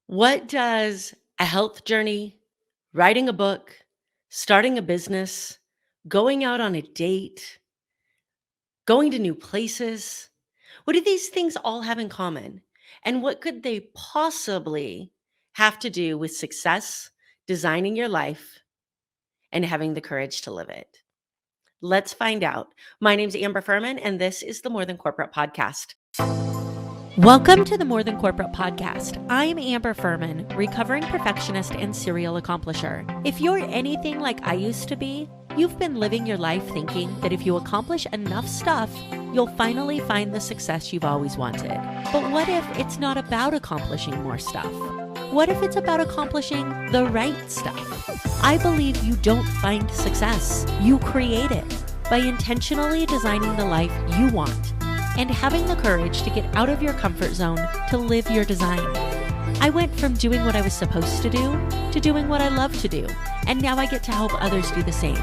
What does a health journey, writing a book, starting a business, going out on a date, going to new places, what do these things all have in common? And what could they possibly have to do with success, designing your life, and having the courage to live it? Let's find out. My name's Amber Fuhriman, and this is the More Than Corporate podcast. Welcome to the More Than Corporate podcast. I'm Amber Fuhriman, recovering perfectionist and serial accomplisher. If you're anything like I used to be, you've been living your life thinking that if you accomplish enough stuff, you'll finally find the success you've always wanted. But what if it's not about accomplishing more stuff? What if it's about accomplishing the right stuff? I believe you don't find success. You create it by intentionally designing the life you want and having the courage to get out of your comfort zone to live your design. I went from doing what I was supposed to do to doing what I love to do, and now I get to help others do the same.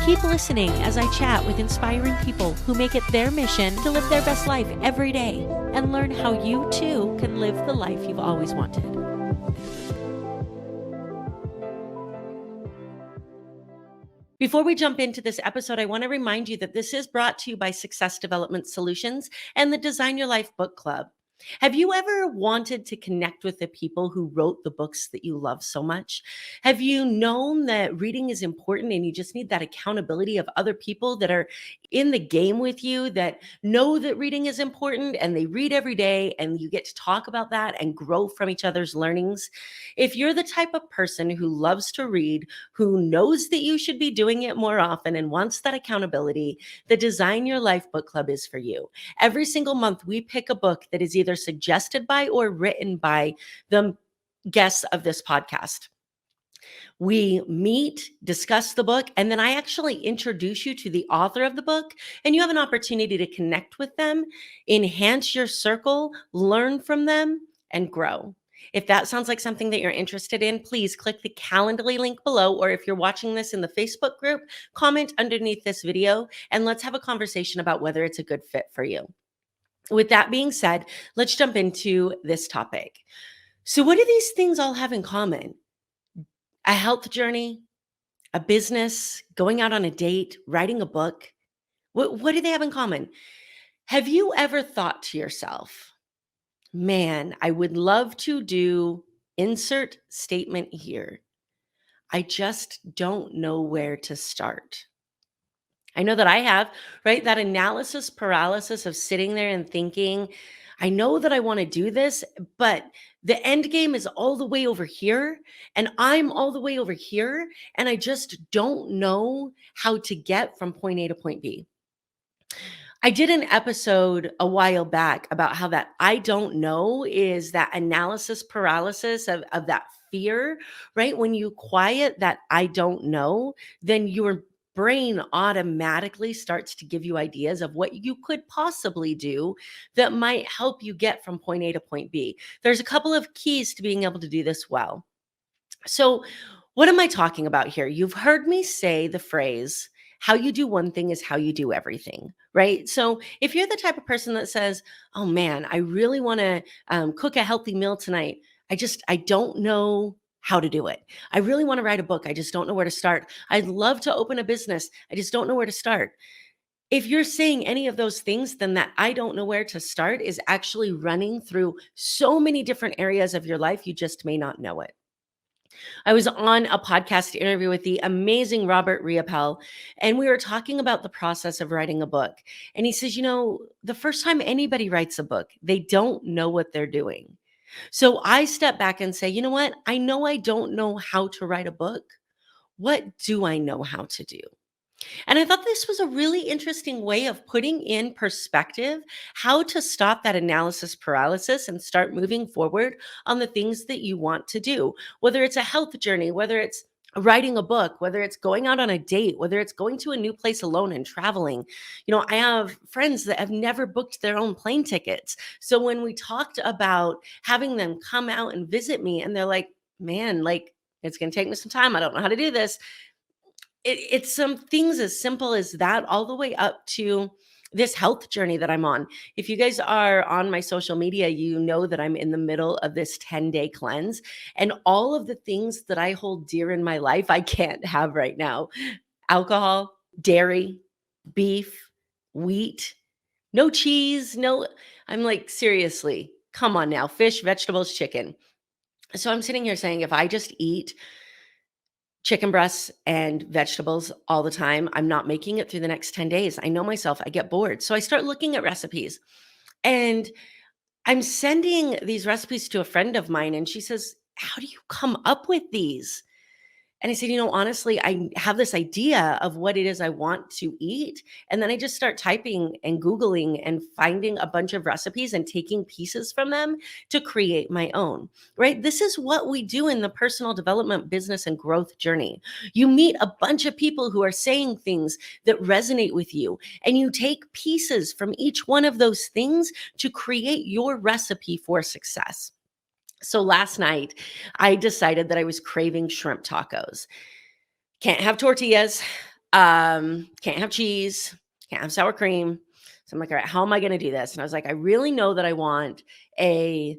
Keep listening as I chat with inspiring people who make it their mission to live their best life every day and learn how you too can live the life you've always wanted. Before we jump into this episode, I want to remind you that this is brought to you by Success Development Solutions and the Design Your Life Book Club. Have you ever wanted to connect with the people who wrote the books that you love so much? Have you known that reading is important and you just need that accountability of other people that are in the game with you, that know that reading is important and they read every day and you get to talk about that and grow from each other's learnings? If you're the type of person who loves to read, who knows that you should be doing it more often and wants that accountability, the Design Your Life Book Club is for you. Every single month, we pick a book that is either suggested by or written by the guests of this podcast. We meet, discuss the book, and then I actually introduce you to the author of the book, and you have an opportunity to connect with them, enhance your circle, learn from them, and grow. If that sounds like something that you're interested in, please click the Calendly link below, or if you're watching this in the Facebook group, comment underneath this video, and let's have a conversation about whether it's a good fit for you. With that being said, let's jump into this topic. So what do these things all have in common? A health journey, a business, going out on a date, writing a book. What do they have in common? Have you ever thought to yourself, man, I would love to do insert statement here. I just don't know where to start. I know that I have, right? That analysis paralysis of sitting there and thinking, I know that I want to do this, but the end game is all the way over here, and I'm all the way over here, and I just don't know how to get from point A to point B. I did an episode a while back about how that I don't know is that analysis paralysis of that fear, right? When you quiet that I don't know, then your brain automatically starts to give you ideas of what you could possibly do that might help you get from point A to point B. There's a couple of keys to being able to do this well. So, what am I talking about here? You've heard me say the phrase, how you do one thing is how you do everything, right? So, if you're the type of person that says, oh man, I really want to cook a healthy meal tonight, I don't know how to do it. I really want to write a book. I just don't know where to start. I'd love to open a business. I just don't know where to start. If you're saying any of those things, then that I don't know where to start is actually running through so many different areas of your life, you just may not know it. I was on a podcast interview with the amazing Robert Riopel, and we were talking about the process of writing a book. And he says, the first time anybody writes a book, they don't know what they're doing. So I step back and say, you know what? I know I don't know how to write a book. What do I know how to do? And I thought this was a really interesting way of putting in perspective how to stop that analysis paralysis and start moving forward on the things that you want to do, whether it's a health journey, whether it's writing a book, whether it's going out on a date, whether it's going to a new place alone and traveling. I have friends that have never booked their own plane tickets. So when we talked about having them come out and visit me, and they're like, man, it's going to take me some time. I don't know how to do this. It's some things as simple as that, all the way up to this health journey that I'm on. If you guys are on my social media, you know that I'm in the middle of this 10-day cleanse, and all of the things that I hold dear in my life, I can't have right now. Alcohol, dairy, beef, wheat, no cheese, no, I'm like, seriously, come on now, fish, vegetables, chicken. So I'm sitting here saying, if I just eat chicken breasts and vegetables all the time, I'm not making it through the next 10 days. I know myself, I get bored. So I start looking at recipes, and I'm sending these recipes to a friend of mine, and she says, "How do you come up with these?" And I said, honestly, I have this idea of what it is I want to eat. And then I just start typing and Googling and finding a bunch of recipes and taking pieces from them to create my own, right? This is what we do in the personal development, business, and growth journey. You meet a bunch of people who are saying things that resonate with you, and you take pieces from each one of those things to create your recipe for success. So last night, I decided that I was craving shrimp tacos. Can't have tortillas, can't have cheese, can't have sour cream. So I'm like, all right, how am I going to do this? And I was like, I really know that I want a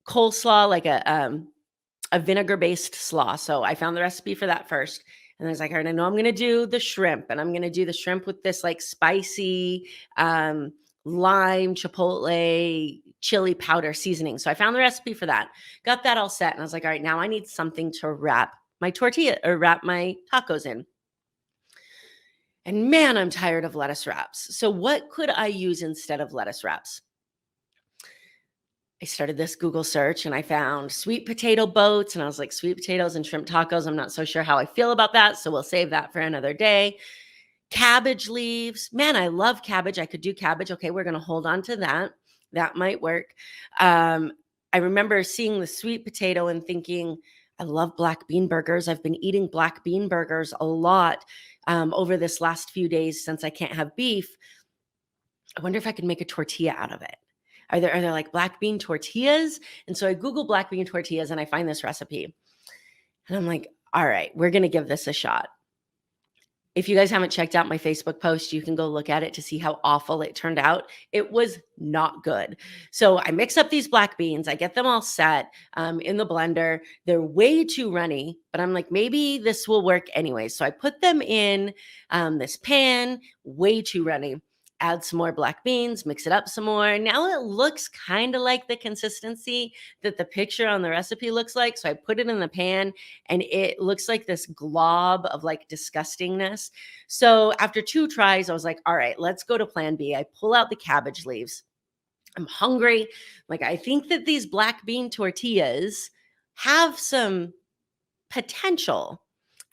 coleslaw, like a vinegar-based slaw. So I found the recipe for that first. And I was like, all right, I know I'm going to do the shrimp, and I'm going to do the shrimp with this like spicy lime, chipotle, chili powder seasoning. So I found the recipe for that, got that all set. And I was like, all right, now I need something to wrap my tortilla or wrap my tacos in. And man, I'm tired of lettuce wraps. So what could I use instead of lettuce wraps? I started this Google search and I found sweet potato boats, and I was like, sweet potatoes and shrimp tacos. I'm not so sure how I feel about that. So we'll save that for another day. Cabbage leaves. Man, I love cabbage. I could do cabbage. Okay, we're going to hold on to that. That might work. I remember seeing the sweet potato and thinking, I love black bean burgers. I've been eating black bean burgers a lot over this last few days since I can't have beef. I wonder if I could make a tortilla out of it. Are there like black bean tortillas? And so I Google black bean tortillas and I find this recipe. And I'm like, all right, we're going to give this a shot. If you guys haven't checked out my Facebook post, you can go look at it to see how awful it turned out. It was not good. So I mix up these black beans. I get them all set in the blender. They're way too runny, but I'm like, maybe this will work anyway. So I put them in this pan, way too runny. Add some more black beans, mix it up some more. Now it looks kind of like the consistency that the picture on the recipe looks like. So I put it in the pan and it looks like this glob of like disgustingness. So after 2 tries, I was like, all right, let's go to plan B. I pull out the cabbage leaves. I'm hungry. Like, I think that these black bean tortillas have some potential.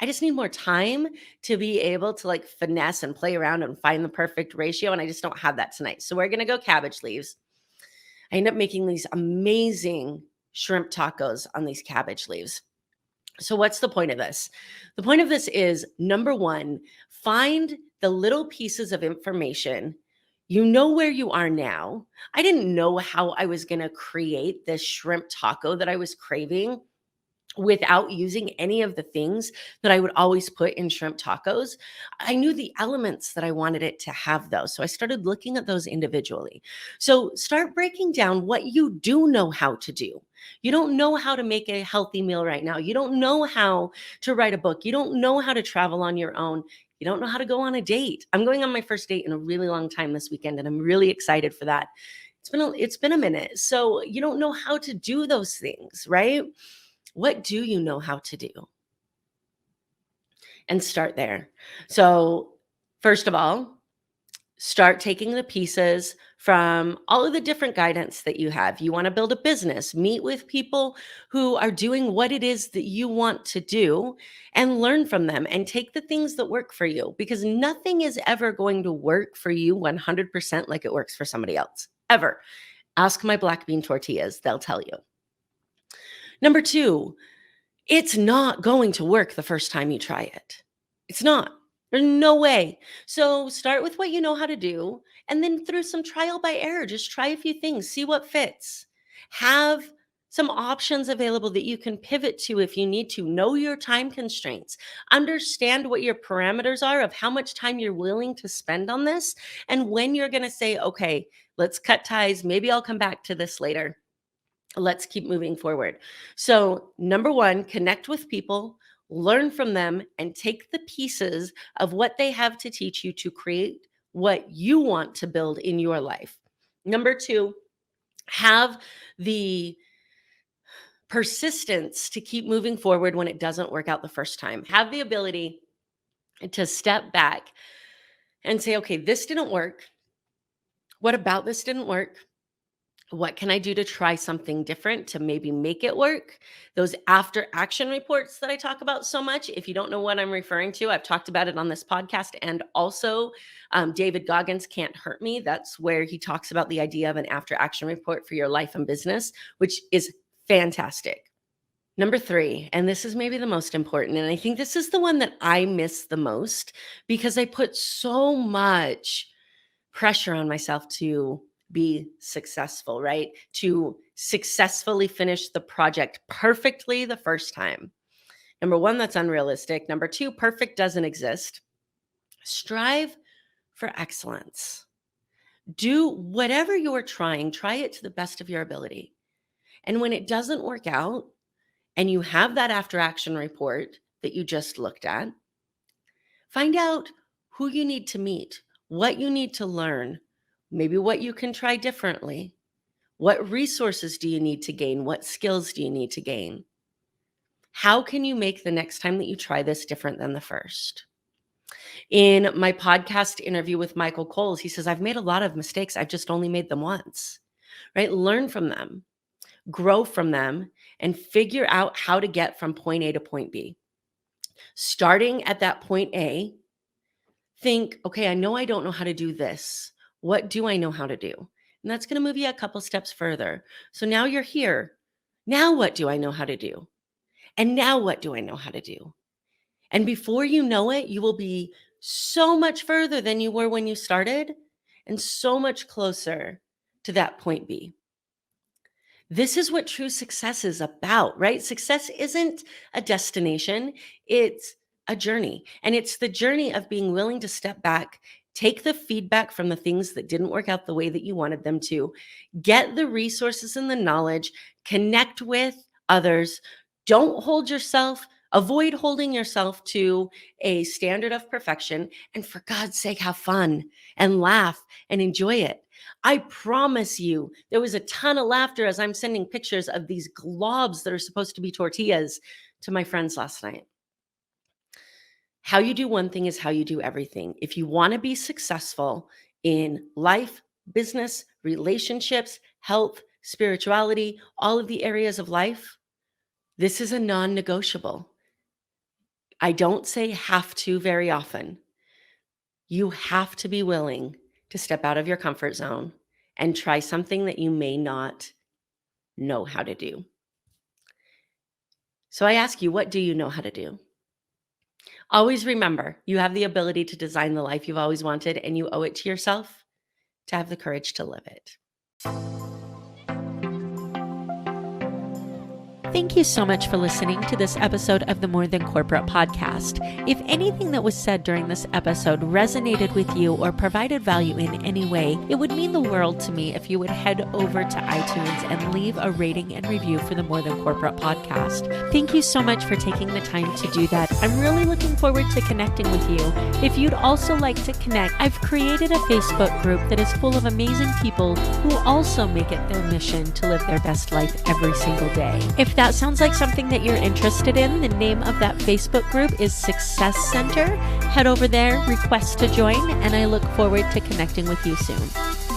I just need more time to be able to like finesse and play around and find the perfect ratio. And I just don't have that tonight. So we're going to go cabbage leaves. I end up making these amazing shrimp tacos on these cabbage leaves. So what's the point of this? The point of this is, number one, find the little pieces of information. You know where you are now. I didn't know how I was going to create this shrimp taco that I was craving without using any of the things that I would always put in shrimp tacos. I knew the elements that I wanted it to have, though. So I started looking at those individually. So start breaking down what you do know how to do. You don't know how to make a healthy meal right now. You don't know how to write a book. You don't know how to travel on your own. You don't know how to go on a date. I'm going on my first date in a really long time this weekend, and I'm really excited for that. It's been a minute. So you don't know how to do those things, right? What do you know how to do? And start there. So first of all, start taking the pieces from all of the different guidance that you have. You want to build a business, meet with people who are doing what it is that you want to do and learn from them and take the things that work for you, because nothing is ever going to work for you 100% like it works for somebody else, ever. Ask my black bean tortillas, they'll tell you. Number 2, it's not going to work the first time you try it. It's not. There's no way. So start with what you know how to do, and then through some trial by error, just try a few things, see what fits. Have some options available that you can pivot to if you need to. Know your time constraints. Understand what your parameters are of how much time you're willing to spend on this and when you're going to say, okay, let's cut ties. Maybe I'll come back to this later. Let's keep moving forward. So, number one, connect with people, learn from them, and take the pieces of what they have to teach you to create what you want to build in your life. Number two, have the persistence to keep moving forward when it doesn't work out the first time. Have the ability to step back and say, okay, this didn't work. What about this didn't work? What can I do to try something different to maybe make it work? Those after action reports that I talk about so much. If you don't know what I'm referring to, I've talked about it on this podcast, and also David Goggins' Can't Hurt Me. That's where he talks about the idea of an after action report for your life and business, which is fantastic. Number three, and this is maybe the most important, and I think this is the one that I miss the most because I put so much pressure on myself to be successful, right? To successfully finish the project perfectly the first time. Number one, that's unrealistic. Number two, perfect doesn't exist. Strive for excellence. Do whatever you're trying, try it to the best of your ability. And when it doesn't work out and you have that after action report that you just looked at, find out who you need to meet, what you need to learn, maybe what you can try differently. What resources do you need to gain? What skills do you need to gain? How can you make the next time that you try this different than the first? In my podcast interview with Michael Coles, he says, I've made a lot of mistakes. I've just only made them once, right? Learn from them, grow from them, and figure out how to get from point A to point B. Starting at that point A, think, okay, I know I don't know how to do this. What do I know how to do? And that's going to move you a couple steps further. So now you're here. Now what do I know how to do? And now what do I know how to do? And before you know it, you will be so much further than you were when you started and so much closer to that point B. This is what true success is about, right? Success isn't a destination. It's a journey. And it's the journey of being willing to step back, take the feedback from the things that didn't work out the way that you wanted them to, get the resources and the knowledge, connect with others. Don't hold yourself, avoid holding yourself to a standard of perfection. And for God's sake, have fun and laugh and enjoy it. I promise you, there was a ton of laughter as I'm sending pictures of these globs that are supposed to be tortillas to my friends last night. How you do one thing is how you do everything. If you want to be successful in life, business, relationships, health, spirituality, all of the areas of life, this is a non-negotiable. I don't say have to very often. You have to be willing to step out of your comfort zone and try something that you may not know how to do. So I ask you, what do you know how to do? Always remember, you have the ability to design the life you've always wanted, and you owe it to yourself to have the courage to live it. Thank you so much for listening to this episode of the More Than Corporate podcast. If anything that was said during this episode resonated with you or provided value in any way, it would mean the world to me if you would head over to iTunes and leave a rating and review for the More Than Corporate podcast. Thank you so much for taking the time to do that. I'm really looking forward to connecting with you. If you'd also like to connect, I've created a Facebook group that is full of amazing people who also make it their mission to live their best life every single day. If that sounds like something that you're interested in, the name of that Facebook group is Success Center. Head over there, request to join, and I look forward to connecting with you soon.